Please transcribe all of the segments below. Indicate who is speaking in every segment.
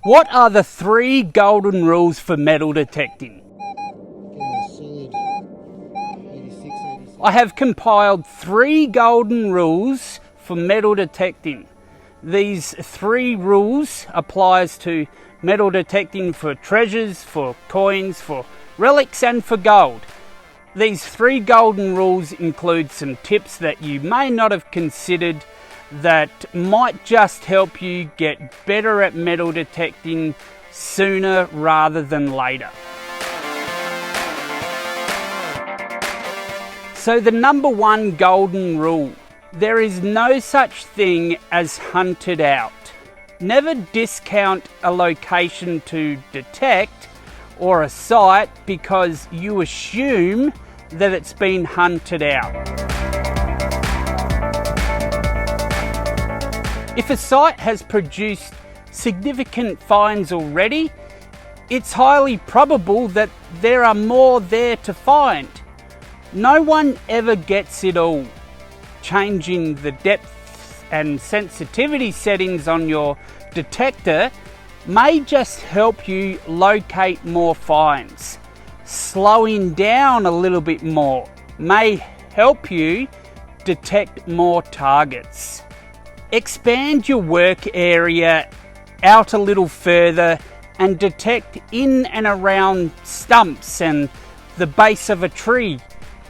Speaker 1: What are the 3 golden rules for metal detecting? I have compiled 3 golden rules for metal detecting. These 3 rules applies to metal detecting for treasures, for coins, for relics and for gold. These 3 golden rules include some tips that you may not have considered that might just help you get better at metal detecting sooner rather than later. So the number 1 golden rule: there is no such thing as hunted out. Never discount a location to detect or a site because you assume that it's been hunted out. If a site has produced significant finds already, it's highly probable that there are more there to find. No one ever gets it all. Changing the depth and sensitivity settings on your detector may just help you locate more finds. Slowing down a little bit more may help you detect more targets. Expand your work area out a little further and detect in and around stumps and the base of a tree.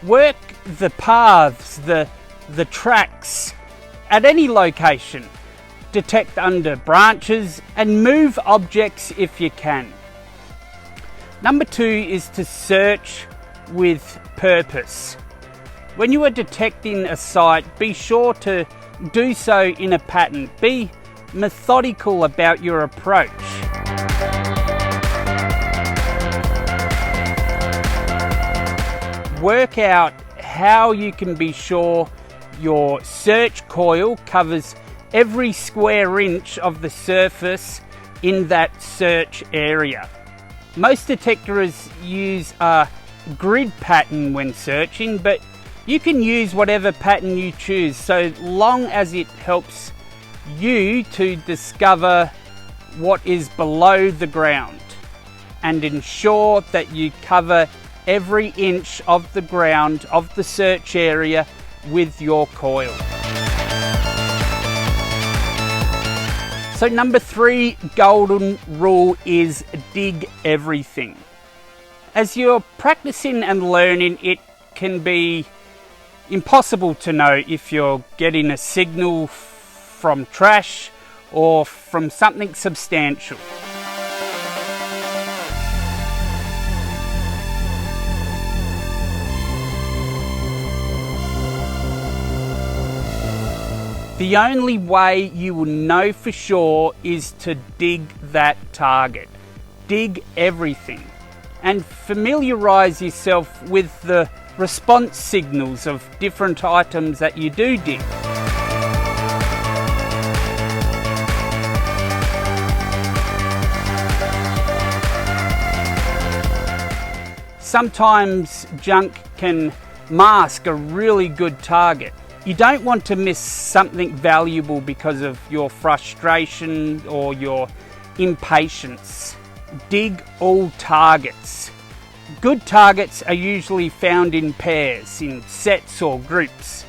Speaker 1: Work the paths, the tracks at any location. Detect under branches and move objects if you can. Number 2 is to search with purpose. When you are detecting a site, be sure to do so in a pattern. Be methodical about your approach. Work out how you can be sure your search coil covers every square inch of the surface in that search area. Most detectors use a grid pattern when searching, but you can use whatever pattern you choose so long as it helps you to discover what is below the ground, and ensure that you cover every inch of the ground of the search area with your coil. So number 3 golden rule is dig everything. As you're practicing and learning, it can be impossible to know if you're getting a signal from trash or from something substantial. The only way you will know for sure is to dig that target. Dig everything and familiarise yourself with the response signals of different items that you do dig. Sometimes junk can mask a really good target. You don't want to miss something valuable because of your frustration or your impatience. Dig all targets. Good targets are usually found in pairs, in sets or groups.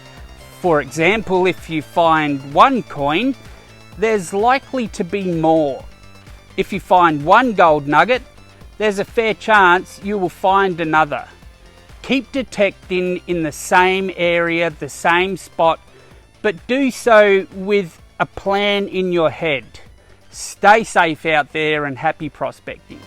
Speaker 1: For example, if you find 1 coin, there's likely to be more. If you find 1 gold nugget, there's a fair chance you will find another. Keep detecting in the same area, the same spot, but do so with a plan in your head. Stay safe out there and happy prospecting.